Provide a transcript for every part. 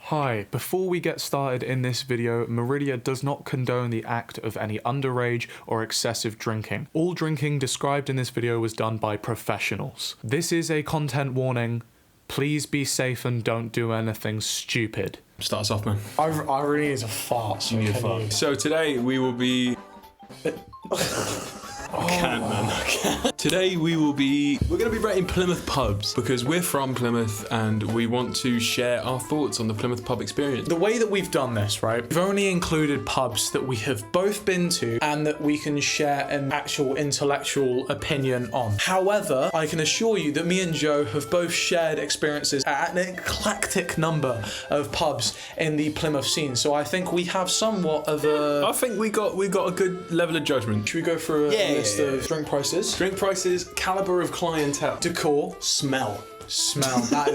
Hi, before we get started in this video, Meridia does not condone the act of any underage or excessive drinking. All drinking described in this video was done by professionals. This is a content warning. Please be safe and don't do anything stupid. Start us off, man. I really need to fart. So today we will be... I can't, man. I can't. Today we're going to be rating Plymouth pubs because we're from Plymouth and we want to share our thoughts on the Plymouth pub experience. The way that we've done this, right, we've only included pubs that we have both been to and that we can share an actual intellectual opinion on. However, I can assure you that me and Joe have both shared experiences at an eclectic number of pubs in the Plymouth scene. So I think we have somewhat of a... I think we got a good level of judgment. Should we go for a list of drink prices? Drink prices, caliber of clientele, decor, smell. That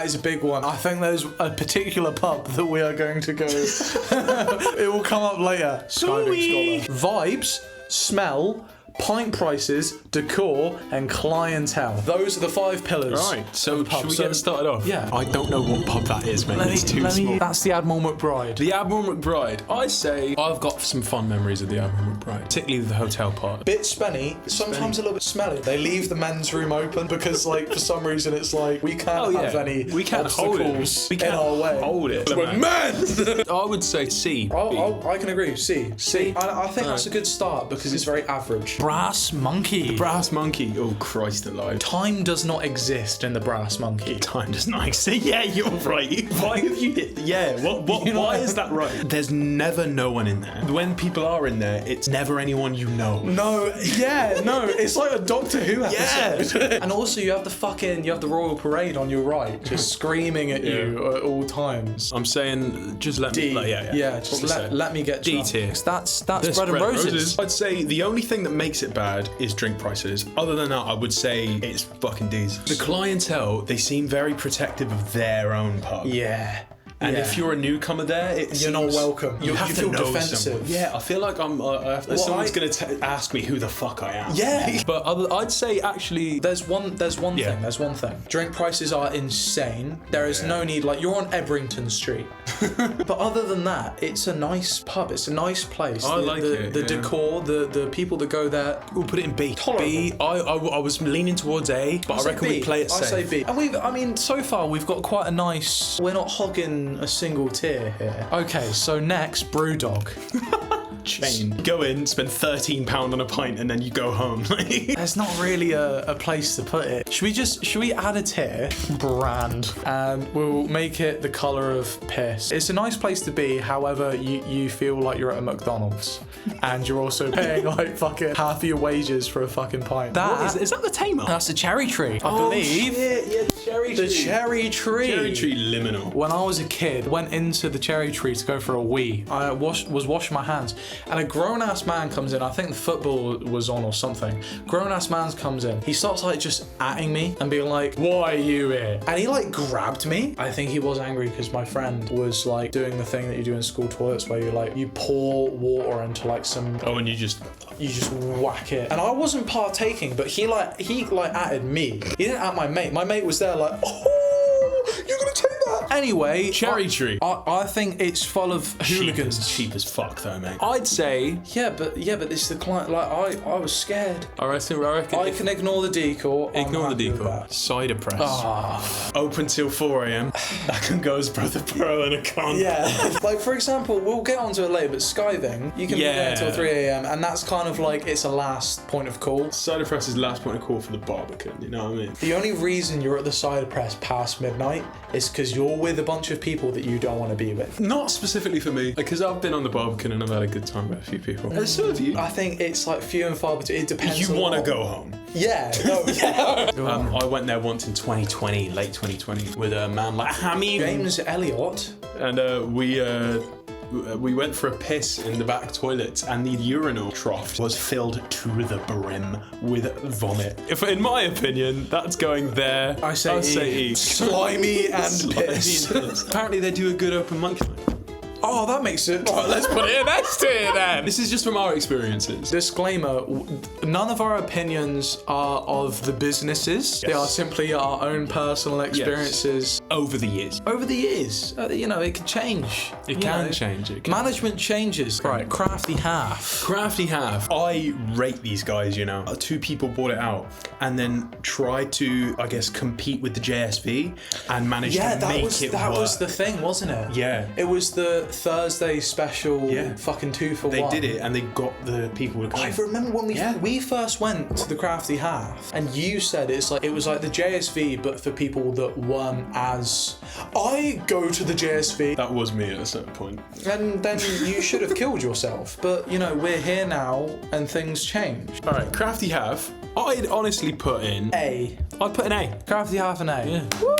is a big one. I think there's a particular pub that we are going to go. It will come up later. Skydiving Scholar. Vibes, smell, pint prices, decor, and clientele. Those are the 5 pillars. Right, so should we get started off? Yeah. I don't know what pub that is, mate. It's too small. That's the Admiral McBride. The Admiral McBride. I say I've got some fun memories of the Admiral McBride, particularly the hotel part. Bit spenny, sometimes a little bit smelly. They leave the men's room open because, like, for some reason it's like we can't have any obstacles in our way. Hold it. We're men! I would say C. I can agree. C. I think that's a good start because it's very average. Brass Monkey. Brass Monkey. Oh, Christ alive. Time does not exist in the Brass Monkey. Time does not exist. Yeah, you're right. Why have you hit? Yeah, why is that right? There's never no one in there. When people are in there, it's never anyone you know. No, it's like a Doctor Who episode. Yeah. And also you have the Royal Parade on your right, just screaming at you at all times. I'm saying just let me. Let me get D tier. That's bread and roses. I'd say the only thing that makes it bad is drink prices. Other than that, I would say it's fucking D's. The clientele, they seem very protective of their own pub. Yeah. And if you're a newcomer there, you're not welcome. You have to feel defensive. Someone. Yeah, I feel like someone's going to ask me who the fuck I am. Yeah. But I'd say actually... There's one thing. Drink prices are insane. There is no need, like, you're on Ebrington Street. But other than that, it's a nice pub. It's a nice place. I like it. The decor, the people that go there. We'll put it in B. Tolerable. B. I was leaning towards A, but I reckon we play it safe. I say B. And so far we've got quite a nice... We're not hogging a single tier here. Okay, so next, Brewdog. Chain. Go in, spend £13 on a pint, and then you go home. There's not really a place to put it. Should we add a tier? Brand. And we'll make it the colour of piss. It's a nice place to be, however, you feel like you're at a McDonald's. And you're also paying like fucking half your wages for a fucking pint. Is that the Tamer? That's the Cherry Tree, I believe. Shit, yeah, the Cherry Tree. The Cherry Tree. Cherry Tree liminal. When I was a kid, went into the Cherry Tree to go for a wee. I was washing my hands, and a grown-ass man comes in. I think the football was on or something. Grown-ass man comes in. He starts like just atting me and being like, "Why are you here?" And he like grabbed me. I think he was angry because my friend was like doing the thing that you do in school toilets where you pour water into like some... Oh, and you just whack it. And I wasn't partaking, but he atted me. He didn't at my mate. My mate was there like, "Oh, you're gonna take that." Anyway, Cherry Tree. I think it's full of hooligans. Cheap as fuck though, mate. I'd say... Yeah, but it's the client. Like, I was scared. I reckon I can ignore the decor. Ignore the decor. Cider press. Open till 4 a.m. That can go as Brother Pearl and a con. Yeah. Like, for example, we'll get onto it later, but Skiving, you can be there until 3 a.m. and that's kind of like, it's a last point of call. Cider press is last point of call for the Barbican, you know what I mean? The only reason you're at the cider press past midnight is because you're with a bunch of people that you don't want to be with. Not specifically for me, because I've been on the Barbican and I've had a good time with a few people. And so have you. I think it's like few and far between. It depends. You want to go home? Yeah. No, yeah. I went there once in 2020, late 2020, with a man like Hammy. James Elliott. And we went for a piss in the back toilets, and the urinal trough was filled to the brim with vomit. If, in my opinion, that's going there. I say E. Slimy and piss. Apparently, they do a good open mic night. Oh, that makes it. Right, let's put it in S tier then. This is just from our experiences. Disclaimer, none of our opinions are of the businesses. They are simply our own personal experiences. Over the years. Over the years. You know, it can change. It can change. It can. Management changes. Right, Crafty Half. Crafty Half. I rate these guys, you know. 2 people bought it out and then tried to, I guess, compete with the JSV and managed to make it work. That was the thing, wasn't it? Yeah. It was the Thursday special fucking 2 for 1. They did it and they got the people to come. I remember when we first went to the Crafty Half and you said it was like the JSV but for people that weren't as I go to the JSV. That was me at a certain point. And then you should have killed yourself. But you know, we're here now and things change. Alright, Crafty Half. I'd honestly put in A. I'd put an A. Crafty Half an A. Yeah. Woo!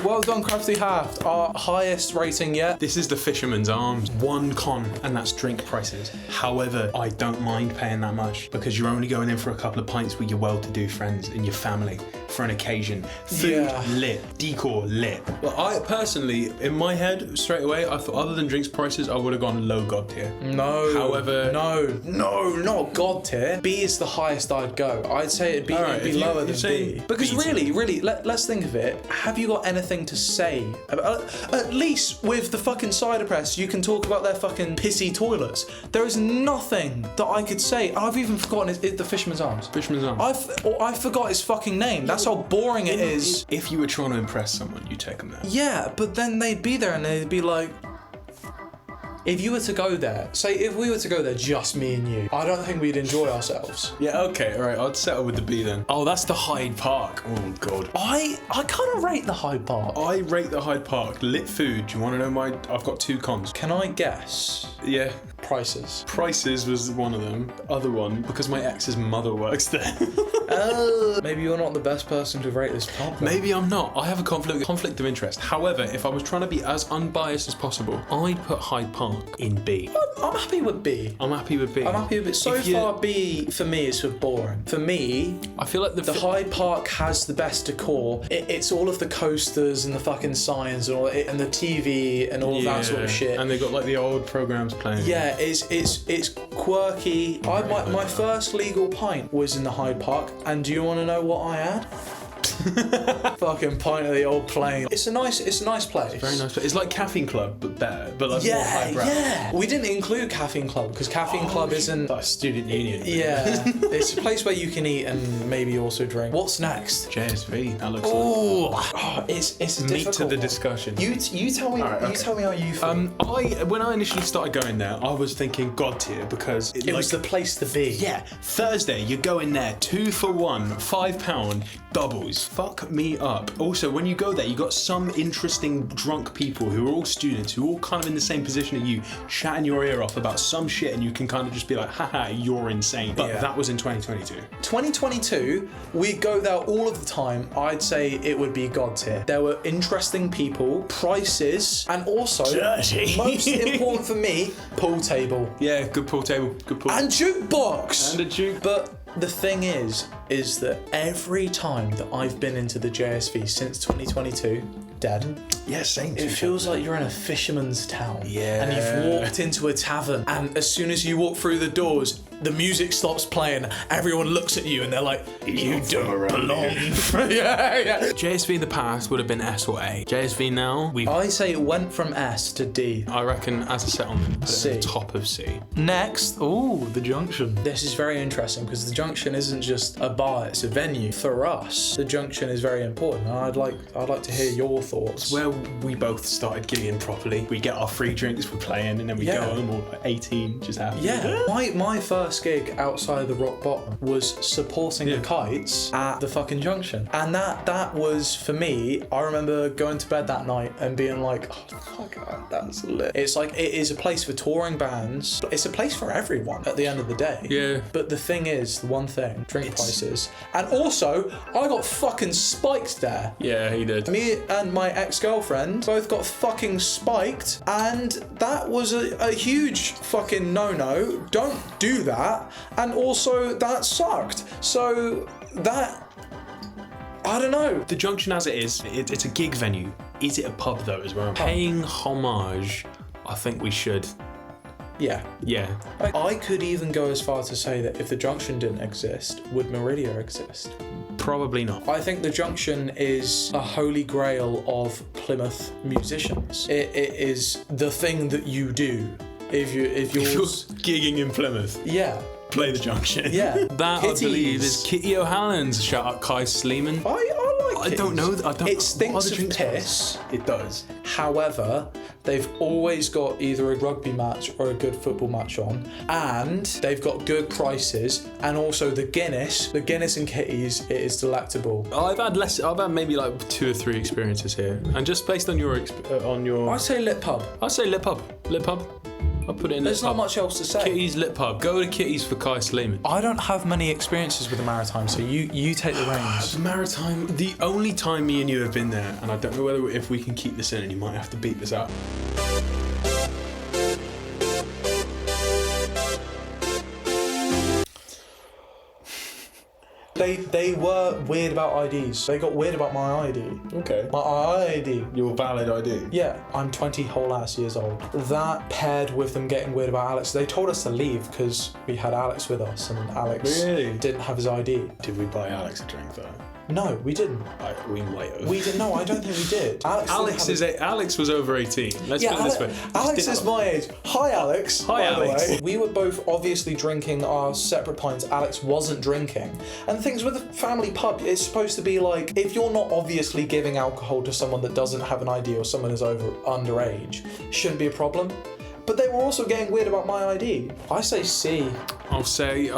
Well done, Crafty Half. Our highest rating yet. This is the Fisherman's Arms. One con, and that's drink prices. However, I don't mind paying that much because you're only going in for a couple of pints with your well-to-do friends and your family for an occasion. Food lit, decor lit. Well, I personally, in my head, straight away, I thought other than drinks prices, I would have gone low God tier. No. However, no, not God tier. B is the highest I'd go. I'd say it'd be lower than B. Because really, let's think of it. Have you got anything to say about, at least with the fucking cider press, you can talk about their fucking pissy toilets. There is nothing that I could say. I've even forgotten the Fisherman's Arms. Fisherman's Arms. I forgot its fucking name. That's how boring it is. If you were trying to impress someone, you take them there. Yeah, but then they'd be there and they'd be like, if you were to go there, say if we were to go there, just me and you, I don't think we'd enjoy ourselves. Yeah, okay, alright, I'd settle with the B then. Oh, that's the Hyde Park. Oh, God. I kind of rate the Hyde Park. I rate the Hyde Park. Lit food. Do you want to know I've got 2 cons. Can I guess? Yeah. Prices. Prices was one of them. The other one, because my ex's mother works there. Maybe you're not the best person to rate this pub. Maybe I'm not. I have a conflict of interest. However, if I was trying to be as unbiased as possible, I'd put Hyde Park in B. I'm happy with B. I'm happy with B. I'm happy with it. So far, B for me is for boring. For me, I feel like the Hyde Park has the best decor. It's all of the coasters and the fucking signs and all it, and the TV and all of that sort of shit. And they got like the old programs playing. Yeah, it's quirky. My first legal pint was in the Hyde Park, and do you want to know what I had? Fucking pint of the old plane. It's a nice place. Very nice. It's like Caffeine Club, but better. But like more highbrow. Yeah. We didn't include Caffeine Club because Caffeine Club isn't like a student union. Yeah. It's a place where you can eat and maybe also drink. What's next? JSV. That looks. It's a meat difficult to the one. discussion. You tell me. You tell me how you feel. When I initially started going there, I was thinking God tier because it was the place to be. Yeah. Thursday, you go in there, 2 for 1, £5 doubles. Fuck me up. Also, when you go there, you got some interesting drunk people who are all students, who are all kind of in the same position as you, chatting your ear off about some shit, and you can kind of just be like, haha, you're insane. But that was in 2022. 2022, we go there all of the time. I'd say it would be God tier. There were interesting people, prices, and also, dirty. Most important for me, pool table. Yeah, good pool table. Good pool. And jukebox. And a juke. But the thing is that every time that I've been into the JSV since 2022, dead. Yeah, same. It feels like you're in a fisherman's town. Yeah. And you've walked into a tavern, and as soon as you walk through the doors, the music stops playing, everyone looks at you and they're like, you don't belong. yeah. JSV in the past would have been S or A. JSV now, I say it went from S to D. I reckon as a settlement, put C. it at the top of C. Next, the Junction. This is very interesting because the Junction isn't just a bar, it's a venue. For us, the Junction is very important. And I'd like to hear your thoughts. It's where we both started gigging properly. We get our free drinks for playing, and then we go home all like 18, just happy. Yeah. My first gig outside of the Rock Bottom was supporting the Kites at the fucking Junction. And that was, for me, I remember going to bed that night and being like, oh fuck, that's lit. It's like, it is a place for touring bands. It's a place for everyone at the end of the day. Yeah. But the thing is, the one thing, drink prices. And also, I got fucking spiked there. Yeah, he did. Me and my ex-girlfriend both got fucking spiked, and that was a huge fucking no-no. Don't do that. And also, that sucked. So, I don't know. The Junction as it is, it's a gig venue. Is it a pub though as well? Paying homage, I think we should. Yeah. Yeah. I could even go as far to say that if the Junction didn't exist, would Meridia exist? Probably not. I think the Junction is a holy grail of Plymouth musicians. It is the thing that you do if you're gigging in Plymouth. Yeah. Play the Junction. Yeah. That Kitties. I believe is Kitty O'Halloran's. Shout out Kai Sleeman. I like I don't know. I don't. It what stinks are the of drinks piss. It does. However, they've always got either a rugby match or a good football match on, and they've got good prices, and also the Guinness and Kitties, it is delectable. I've had maybe like 2 or 3 experiences here, and just based on your I'd say Lit Pub. I'd say Lit Pub. I'll put it in. There's not much else to say. Kitty's Lit Pub. Go to Kitty's for Kai Sleeman. I don't have many experiences with the Maritime, so you take the reins. Maritime. The only time me and you have been there, and I don't know if we can keep this in, and you might have to beat this out. They were weird about IDs. They got weird about my ID. Okay. My ID. Your valid ID. Yeah, I'm 20 whole ass years old. That paired with them getting weird about Alex, they told us to leave because we had Alex with us and Alex didn't have his ID. Did we buy Alex a drink though? No, we didn't. We might have. We didn't. No, I don't think we did. Alex was over 18. Let's put it this way. Alex is my age. Hi, Alex. Hi, by the Alex. way. We were both obviously drinking our separate pints. Alex wasn't drinking. And things with a family pub, it's supposed to be like, if you're not obviously giving alcohol to someone that doesn't have an ID or someone who's underage, shouldn't be a problem. But they were also getting weird about my ID. I say C. I'll say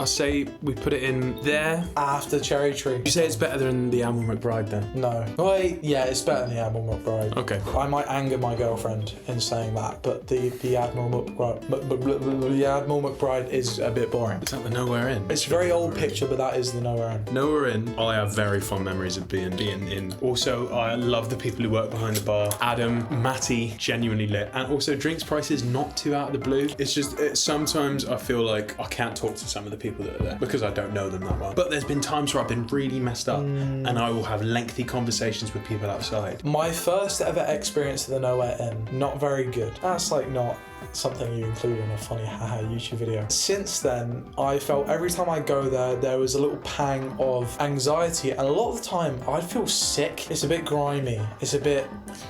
we put it in there. After Cherry Tree. You say it's better than the Admiral McBride then? No. Wait, yeah, it's better than the Admiral McBride. Okay. I might anger my girlfriend in saying that, but the Admiral McBride is a bit boring. It's at the Nowhere Inn. It's a very old picture, but that is the Nowhere Inn. Nowhere Inn. I have very fond memories of being in. Also, I love the people who work behind the bar. Adam, Matty, genuinely lit. And also drinks prices not too out of the blue. It's just, sometimes I feel like I can't talk to some of the people that are there because I don't know them that well. But there's been times where I've been really messed up and I will have lengthy conversations with people outside. My first ever experience at the Nowhere Inn, not very good. That's like not something you include in a funny haha YouTube video. Since then, I felt every time I go there was a little pang of anxiety, and a lot of the time I'd feel sick. It's a bit grimy. It's a bit...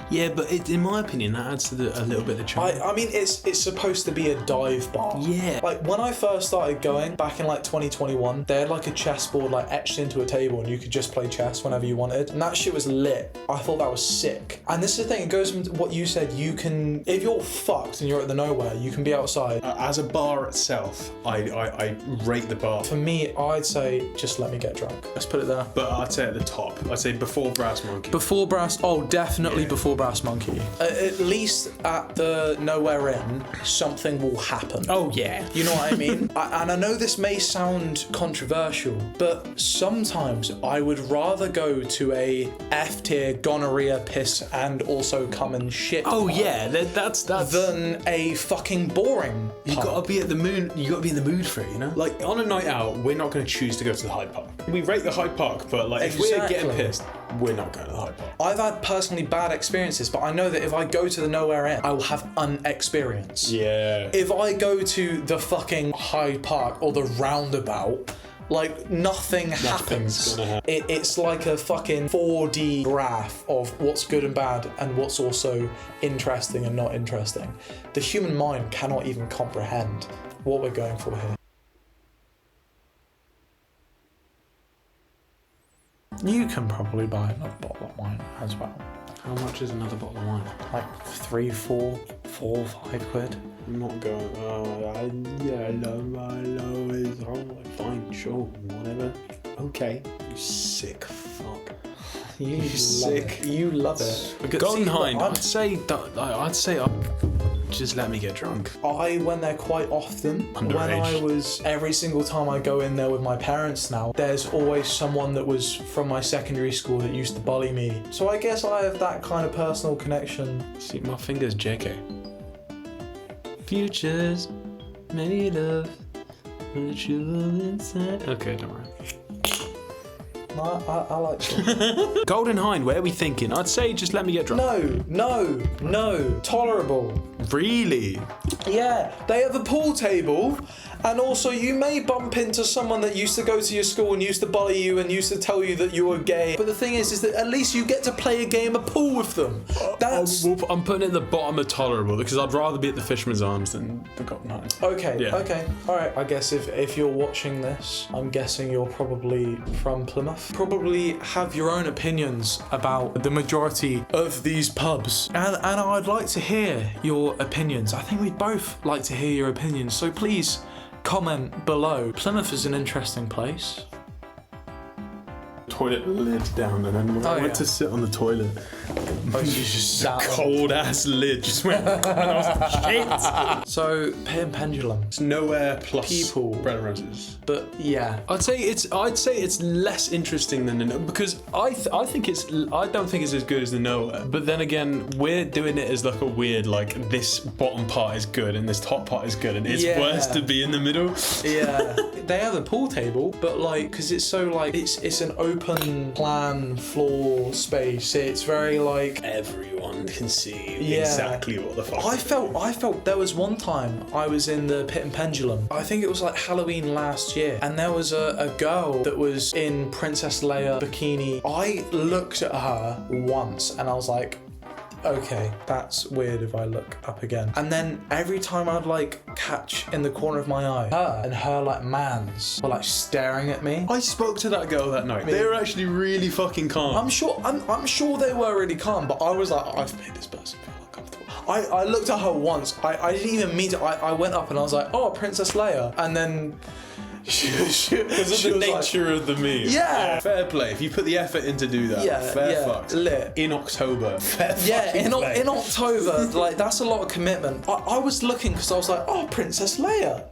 Yeah, but in my opinion, that adds to a little bit of charm. I mean, it's supposed to be a dive bar. Yeah. Like, when I first started going, back in like 2021, they had like a chessboard like etched into a table and you could just play chess whenever you wanted. And that shit was lit. I thought that was sick. And this is the thing, it goes into what you said, you can... If you're fucked and you're at the Nowhere, you can be outside. As a bar itself, I rate the bar. For me, I'd say just let me get drunk. Let's put it there. But I'd say at the top. I'd say before Brass Monkey. Before Brass, definitely before Brass Monkey. At least at the Nowhere Inn, something will happen. Oh yeah. You know what I mean? And I know this may sound controversial, but sometimes I would rather go to a F tier gonorrhea piss and also come and shit. Oh pub yeah, that's than a fucking boring You pub. gotta be at the mood. You gotta be in the mood for it, you know. Like on a night out, we're not gonna choose to go to the Hyde Park. We rate the Hyde Park, but like if we're getting pissed, we're not going to the Hyde Park. I've had personally bad experiences, but I know that if I go to the Nowhere Inn, I will have an experience. Yeah. If I go to the fucking Hyde Park or the roundabout, like nothing happens. Gonna happen. It's like a fucking 4D graph of what's good and bad and what's also interesting and not interesting. The human mind cannot even comprehend what we're going for here. You can probably buy another bottle of wine as well. How much is another bottle of wine? Like 3, 4, 5 quid. I'm not going. I know. It's fine, sure, whatever. Okay. You sick fuck. You sick. You love it. Golden Hind. I'd say. Just let me get drunk. I went there quite often. Underage. Every single time I go in there with my parents now, there's always someone that was from my secondary school that used to bully me. So I guess I have that kind of personal connection. See, my finger's JK. Futures, many love, but you inside. Okay, don't worry. I like Chiltern. Golden Hind, where are we thinking? I'd say just let me get drunk. No. Tolerable. Really? Yeah, they have a pool table, and also you may bump into someone that used to go to your school and used to bully you and used to tell you that you were gay. But the thing is that at least you get to play a game of pool with them. That's I'm putting it at the bottom of tolerable because I'd rather be at the Fisherman's Arms than the Golden Hind. okay. Yeah. Okay, all right. I guess if you're watching this, I'm guessing you're probably from Plymouth. Probably have your own opinions about the majority of these pubs, and I'd like to hear your opinions. I think we'd both like to hear your opinions. So please comment below. Plymouth is an interesting place. Toilet lid down, and then when I went to sit on the toilet, Oh, you just sat on. cold ass lid just went. And I was like, shit. So Pit and Pendulum, It's nowhere plus People. bread and roses. but yeah. I'd say it's less interesting than the no, because I don't think it's as good as the nowhere. But then again, we're doing it as like a weird like this bottom part is good and this top part is good, and it's Yeah. worse to be in the middle. Yeah, they have a pool table, but like, because it's so like, it's an open plan floor space. It's very like, Everyone can see Yeah. exactly what the fuck. I felt there was one time I was in the Pit and Pendulum. I think it was like Halloween last year, and there was a girl that was in Princess Leia bikini. I looked at her once and I was like, okay, that's weird if I look up again. And then every time I'd like catch in the corner of my eye, her and her like mans were like staring at me. I spoke to that girl that night. They were actually really fucking calm. I'm sure they were really calm, but I was like, I've made this person feel uncomfortable. I looked at her once. I didn't even mean to. I went up and I was like, oh, Princess Leia. And then because of the was nature of the meme. Yeah. Fair play. If you put the effort in to do that, fair fucks. Lit. In October. Fair Yeah, fucking play. in October, like that's a lot of commitment. I was looking because I was like, oh, Princess Leia.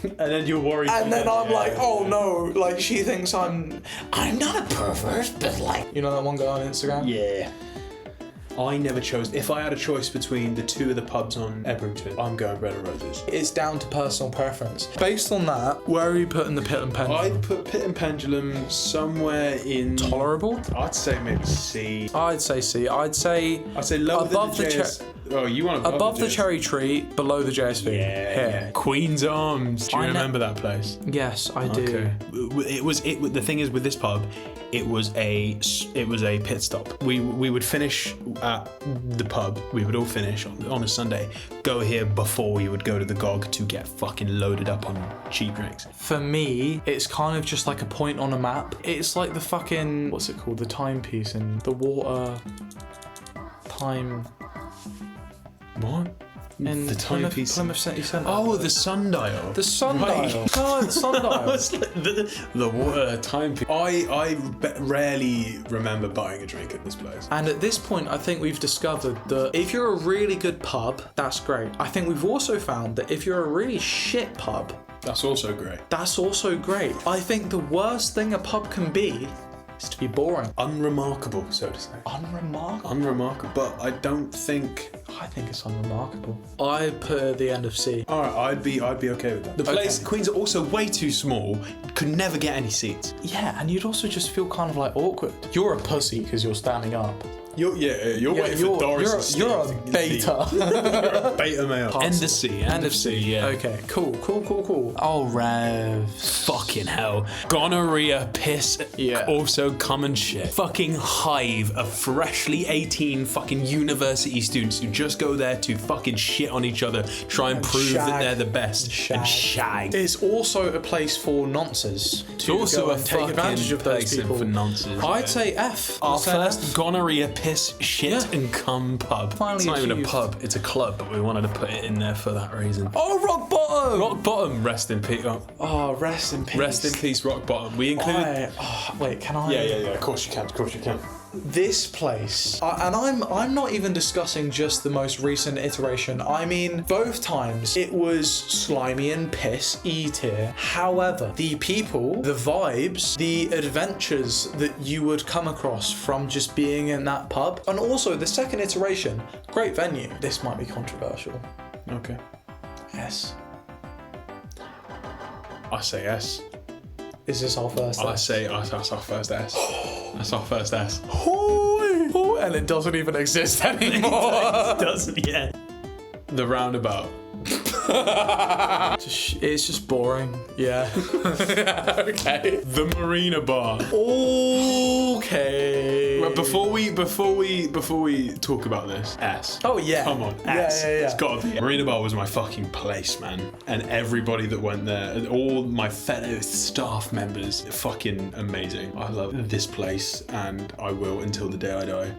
And then you're worried. And then I'm like, oh no, like she thinks I'm not a pervert, but like, you know that one guy on Instagram? Yeah. I never chose. If I had a choice between the two of the pubs on Ebrington, I'm going Bread and Roses. It's down to personal preference. Based on that, where are you putting the Pit and Pendulum? I'd put Pit and Pendulum somewhere in. Tolerable? I'd say maybe C. I'd say C. I'd say lower above than the the JS. Oh, you want above the JS. Cherry Tree, below the JSV. Yeah. Queen's Arms. Do you remember that place? Yes, I do. Okay. The thing is with this pub, it was a pit stop. We would finish at the pub. We would all finish on a Sunday. Go here before we would go to the GOG to get fucking loaded up on cheap drinks. For me, it's kind of just like a point on a map. It's like the fucking, what's it called? The timepiece in the water time. What? In The timepiece. Plymouth City Centre. Oh, the sundial. The sundial. Right. Oh, the sundial. It's like the water timepiece. I rarely remember buying a drink at this place. And at this point, I think we've discovered that if you're a really good pub, that's great. I think we've also found that if you're a really shit pub, That's also great. that's also great. I think the worst thing a pub can be is to be boring. Unremarkable, so to say. Unremarkable. Unremarkable, but I don't think. I think it's unremarkable. I put at the end of C. All right, I'd be okay with that. The place, Queens are also way too small. Could never get any seats. Yeah, and you'd also just feel kind of like awkward. You're a pussy because you're standing up. You're waiting for Doris. You're a beta. You're a beta male. End of C. End of C. Yeah. Okay, cool. Oh, Rev. Fucking hell. Gonorrhea, piss, Yeah. also common shit. Fucking hive of freshly 18 fucking university students who just go there to fucking shit on each other, try and prove that shag. they're the best. Shag. And shag. It's also a place for nonces to also go a and take fucking advantage of those place people. for nonces. I'd say F. Our I'd say first F. gonorrhea, piss, shit, Yeah. and cum pub. Finally it's not even a achieved. pub, it's a club, but we wanted to put it in there for that reason. Oh, Rock Bottom. Rock Bottom, rest in peace. Oh, rest in peace. Rest in peace, Rock Bottom. We included. Wait, can I? Yeah. Of course you can. This place, and I'm not even discussing just the most recent iteration. I mean, both times it was slimy and piss, E tier. However, the people, the vibes, the adventures that you would come across from just being in that pub, and also the second iteration, great venue. This might be controversial. Okay. S. I say S. Is this our first I S? say that's our first S. That's our first S. And it doesn't even exist anymore. It doesn't yet. The roundabout. It's just boring. Yeah. Okay. The Marina Bar. Okay. Right, before we talk about this, S. Oh yeah. Come on, Yeah, S. yeah, yeah. It's gotta be. Marina Bar was my fucking place, man. And everybody that went there, and all my fellow staff members, fucking amazing. I love this place, and I will until the day I die.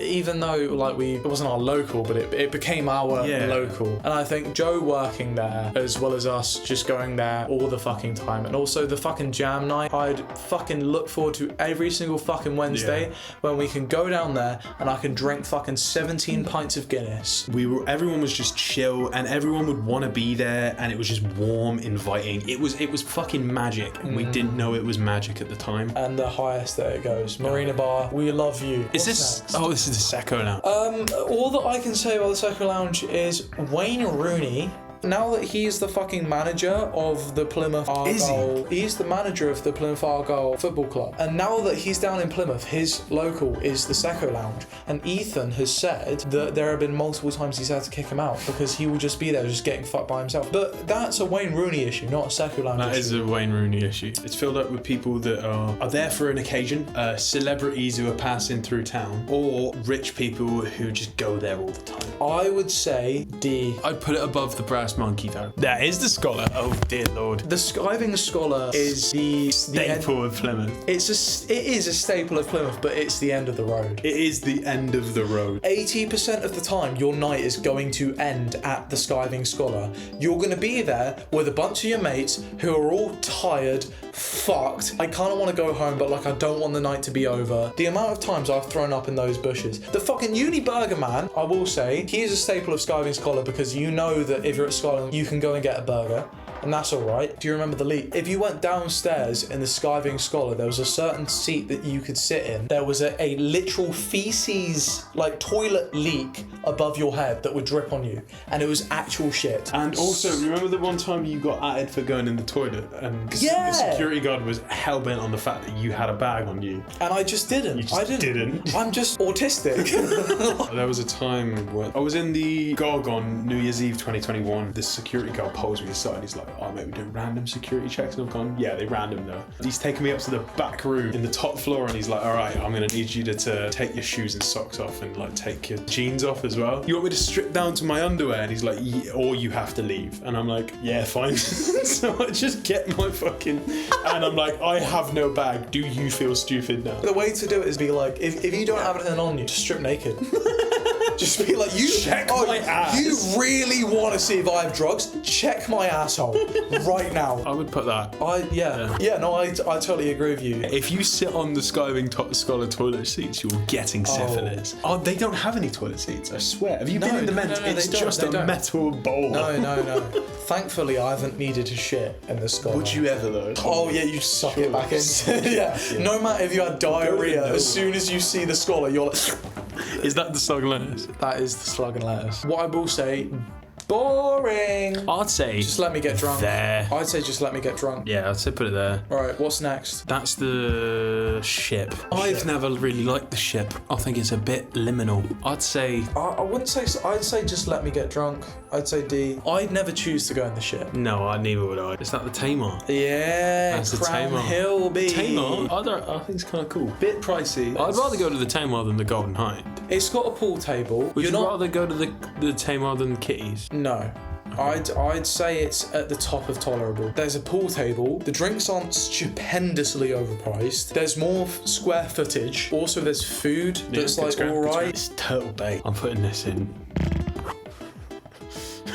Even though like it wasn't our local, but it became our local. And I think Joe working there, as well as us just going there all the fucking time, and also the fucking jam night, I'd fucking look forward to every single fucking Wednesday when we can go down there and I can drink fucking 17 pints of Guinness. Everyone was just chill, and everyone would want to be there, and it was just warm, inviting. It was fucking magic, and we didn't know it was magic at the time. And the highest that it goes, Marina Bar, we love you. Is this? Next? Oh, this is the Secco now. All that I can say about the Secco Lounge is Wayne Rooney. Now that he's the fucking manager of the Plymouth Argyle, he's the manager of the Plymouth Argyle Football Club. And now that he's down in Plymouth, his local is the Secco Lounge. And Ethan has said that there have been multiple times he's had to kick him out because he will just be there just getting fucked by himself. But that's a Wayne Rooney issue, not a Secco Lounge issue. That is a Wayne Rooney issue. It's filled up with people that are there for an occasion, celebrities who are passing through town, or rich people who just go there all the time. I would say D. I'd put it above the Brass Monkey though. That is the Scholar. Oh dear lord. The Skiving Scholar is the Staple of Plymouth. It is a staple of Plymouth, but it's the end of the road. It is the end of the road. 80% of the time, your night is going to end at the Skiving Scholar. You're going to be there with a bunch of your mates who are all tired, fucked. I kind of want to go home, but like I don't want the night to be over. The amount of times I've thrown up in those bushes. The fucking Uni Burger Man, I will say, he is a staple of Skiving Scholar because you know that if you're at Scotland, you can go and get a burger. And that's alright. Do you remember the leak? If you went downstairs in the Skiving Scholar, there was a certain seat that you could sit in. There was a literal feces, like toilet leak above your head that would drip on you. And it was actual shit. And also, remember the one time you got added for going in the toilet? And the security guard was hell-bent on the fact that you had a bag on you. And I just didn't. You just didn't. I'm just autistic. There was a time when I was in the GOG on New Year's Eve 2021. This security guard pulls me aside. He's like, oh mate, we do random security checks. And I've gone, yeah, they random though. He's taken me up to the back room in the top floor and he's like, all right, I'm gonna need you to take your shoes and socks off and like take your jeans off as well. You want me to strip down to my underwear? And he's like, yeah, or you have to leave. And I'm like, yeah, fine. So I just get my fucking, and I'm like, I have no bag. Do you feel stupid now? The way to do it is be like, if you don't have anything on you, just strip naked. Just be like, you check my ass. You really want to see if I have drugs? Check my asshole right now. I would put that. I totally agree with you. If you sit on the Skiving Scholar toilet seats, you're getting syphilis. Oh, they don't have any toilet seats, I swear. Have you been in the men's? It's just a metal bowl. No. Thankfully, I haven't needed to shit in the Scholar. Would you ever though? Oh yeah, you suck it back in. Yeah. No matter if you had diarrhea, as soon as you see the Scholar, you're like... Is that the slug lettuce? That is the slug and lettuce. What I will say, boring. I'd say just let me get drunk. There. I'd say just let me get drunk. Yeah, I'd say put it there. Alright, what's next? That's the ship. I've never really liked the ship. I think it's a bit liminal. I'd say... I wouldn't say... I'd say just let me get drunk. I'd say D. I'd never choose to go in the ship. No, neither would I. Is that the Tamar? Yeah, that's Crown the Tamar. Hill, B. Tamar? I think it's kind of cool. Bit pricey. I'd rather go to the Tamar than the Golden Hind. It's got a pool table. Would you rather go to the Tamar than the Kitties? No. I'd say it's at the top of tolerable. There's a pool table. The drinks aren't stupendously overpriced. There's more square footage. Also, there's food that's like alright. It's Turtle Bay. I'm putting this in.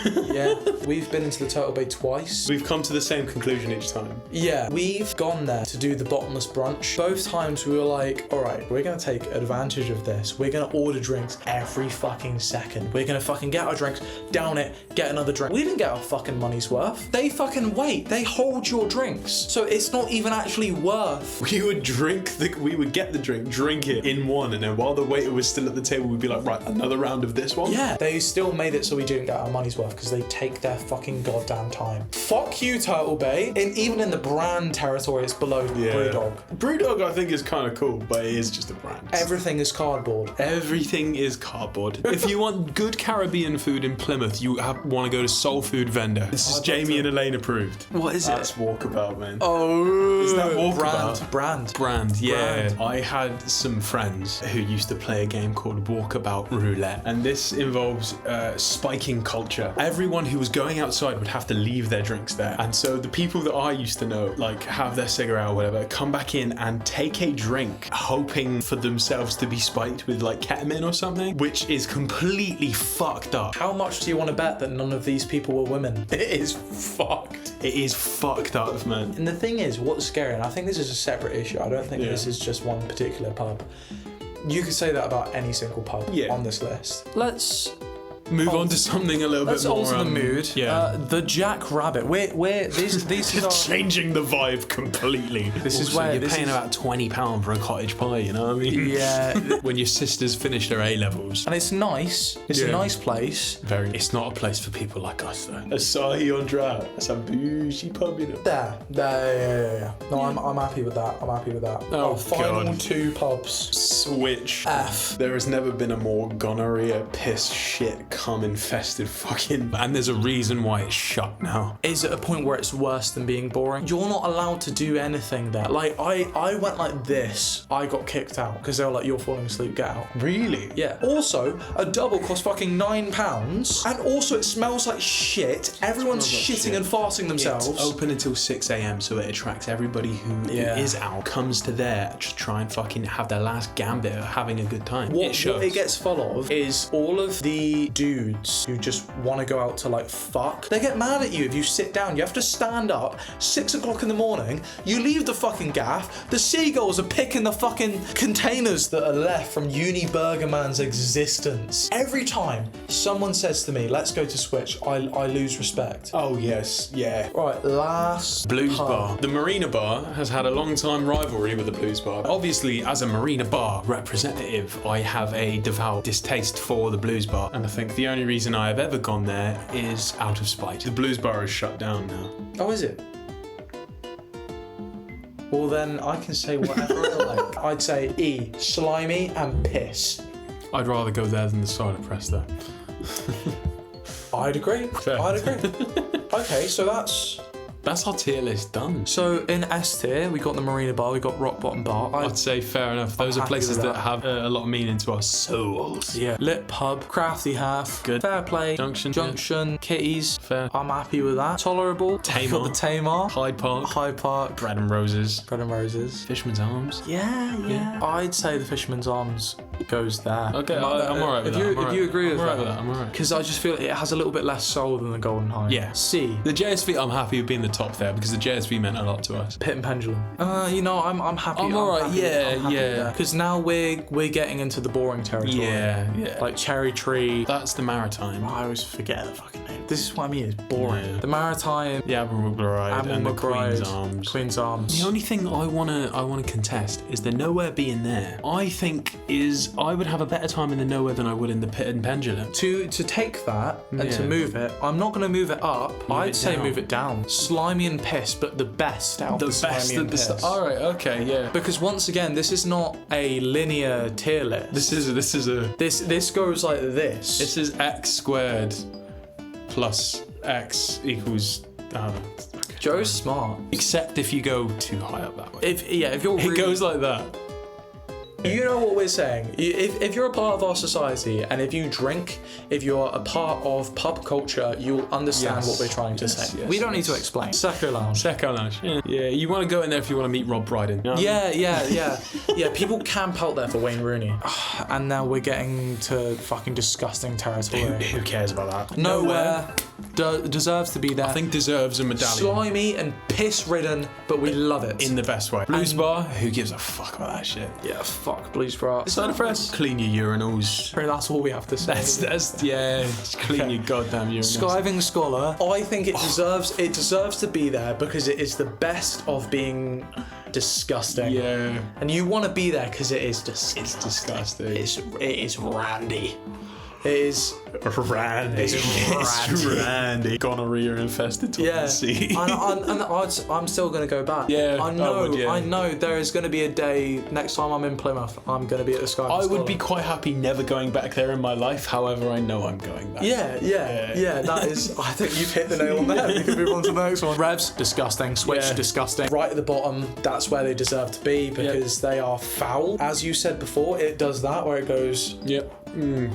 Yeah, we've been into the Turtle Bay twice. We've come to the same conclusion each time. Yeah, we've gone there to do the bottomless brunch. Both times we were like, all right, we're gonna take advantage of this. We're gonna order drinks every fucking second. We're gonna fucking get our drinks, down it, get another drink. We didn't get our fucking money's worth. They fucking wait. They hold your drinks. So it's not even actually worth. We would get the drink, drink it in one, and then while the waiter was still at the table, we'd be like, right, another round of this one? Yeah, they still made it so we didn't get our money's worth. Plymouth because they take their fucking goddamn time. Fuck you, Turtle Bay. And even in the brand territory, it's below Brewdog. Brewdog, I think, is kind of cool, but it is just a brand. Everything is cardboard. Everything is cardboard. If you want good Caribbean food in Plymouth, you want to go to Soul Food Vendor. This is Jamie and Elaine approved. What is That's it? That's Walkabout, man. Oh, is that Walkabout? Brand. Yeah. I had some friends who used to play a game called Walkabout Roulette, and this involves spiking culture. Everyone who was going outside would have to leave their drinks there, and so the people that I used to know, like, have their cigarette or whatever, come back in and take a drink, hoping for themselves to be spiked with like ketamine or something, which is completely fucked up. How much do you want to bet that none of these people were women? It is fucked. It is fucked up, man. And the thing is, what's scary, and I think this is a separate issue, I don't think this is just one particular pub. You could say that about any single pub on this list. Let's move on to something a little bit more. Let's alter the mood. Yeah. The Jack Rabbit. These are changing the vibe completely. This is where you're paying about £20 for a cottage pie. You know what I mean? Yeah. When your sisters finish their A levels, and it's nice. It's a nice place. Very. It's not a place for people like us, though. Asahi on draft. That's a bougie pub, you know. Yeah. No, I'm happy with that. Oh, final God. 2 pubs. Switch. F. There has never been a more gonorrhea, piss, shit, cum infested fucking. And there's a reason why it's shut now. Is it a point where it's worse than being boring? You're not allowed to do anything there. Like, I went like this. I got kicked out because they were like, you're falling asleep, get out. Really? Yeah. Also, a double costs fucking £9. And also, it smells like shit. Everyone's shitting and farting themselves. It's open until 6 a.m, so it attracts everybody who is out, comes to there to try and fucking have their last gambit of having a good time. What it gets full of is all of the dudes who just want to go out to like fuck. They get mad at you if you sit down. You have to stand up 6 o'clock in the morning. You leave the fucking gaff. The seagulls are picking the fucking containers that are left from Uni Burger Man's existence. Every time someone says to me, let's go to Switch, I lose respect. Oh yes, yeah. Right, last Blues pub. Bar. The Marina Bar has had a long time rivalry with the Blues Bar. Obviously, as a Marina Bar representative, I have a devout distaste for the Blues Bar, and I think the only reason I have ever gone there is out of spite. The Blues Bar is shut down now. Oh, is it? Well, then I can say whatever I like. I'd say E, slimy and piss. I'd rather go there than the Cider Press, though. I'd agree. Fair. I'd agree. Okay, so that's our tier list done. So in S tier, we got the Marina Bar, we got Rock Bottom Bar. I'd say fair enough. Those are happy places with that that. have a lot of meaning to our souls. Yeah. Lit Pub, Crafty Half, Good. Fair Play, Junction, Kitties. Fair. I'm happy with that. Tolerable. Tamar. Got the Tamar. Hyde Park. Bread and Roses. Bread and Roses. Fisherman's Arms. Yeah. I'd say the Fisherman's Arms goes there. Okay, I'm alright with that. If you agree with that. I'm alright. Because I just feel it has a little bit less soul than the Golden Hind. Yeah. C. The JSV, I'm happy with being the top there because the JSV meant a lot to us. Pit and Pendulum. I'm happy. I'm alright, yeah. Because now we're getting into the boring territory. Yeah. Like Cherry Tree. That's the Maritime. I always forget the fucking name. This is what I mean. It's boring. Yeah. The Maritime. The Admiral McBride and the Queen's Arms. Queen's Arms. The only thing I wanna contest is the Nowhere being there. I think I would have a better time in the Nowhere than I would in the Pit and Pendulum. To take that and to move it, I'm not going to move it up. I'd say move it down. Slimy and piss, but the best out of the slimy and piss. Alright, okay, yeah. Because once again, this is not a linear tier list. This goes like this. This is x squared plus x equals. I don't know. Joe's smart. Except if you go too high up that way. If you're really, It goes like that. You know what we're saying. If you're a part of our society and if you drink, if you're a part of pub culture, you'll understand what we're trying to say. Yes, we don't need to explain. Secco Lounge. Secco Lounge. Yeah, you want to go in there if you want to meet Rob Brydon. You know? Yeah. People camp out there for Wayne Rooney. And now we're getting to fucking disgusting territory. Who cares about that? Nowhere. Deserves to be there. I think deserves a medallion. Slimy and piss-ridden, but we love it. In the best way. Blues Bar, who gives a fuck about that shit? Yeah, fuck Blues Bar. Cider Press, clean your urinals. That's all we have to say. Just clean your goddamn urinals. Skiving Scholar, I think it deserves to be there because it is the best of being disgusting. Yeah. And you want to be there because it is disgusting. It's disgusting. It is randy. It is Randy. It's Randy. Gonorrhea infested toilet seat. and I'm still gonna go back. Yeah, I know. I would, yeah. I know there is gonna be a day next time I'm in Plymouth. I'm gonna be at the Sky. I would be quite happy never going back there in my life. However, I know I'm going back. Yeah. That is. I think you've hit the nail on the head. We can move on to the next one. Revs, disgusting. Switch, disgusting. Right at the bottom, that's where they deserve to be because they are foul. As you said before, it does that where it goes. Yep. And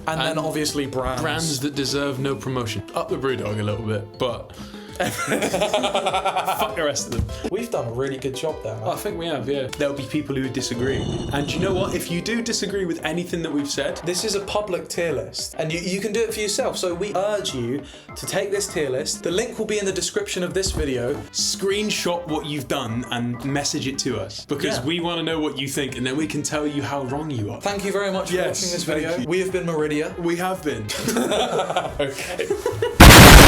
then obviously brands that deserve no promotion. Up the Brewdog a little bit, but fuck the rest of them. We've done a really good job there, man. I think we have, yeah. There'll be people who disagree. And you know what? If you do disagree with anything that we've said, this is a public tier list, and you can do it for yourself. So we urge you to take this tier list. The link will be in the description of this video. Screenshot what you've done and message it to us because we want to know what you think, and then we can tell you how wrong you are. Thank you very much for watching this video. We have been Meridia. We have been. Okay.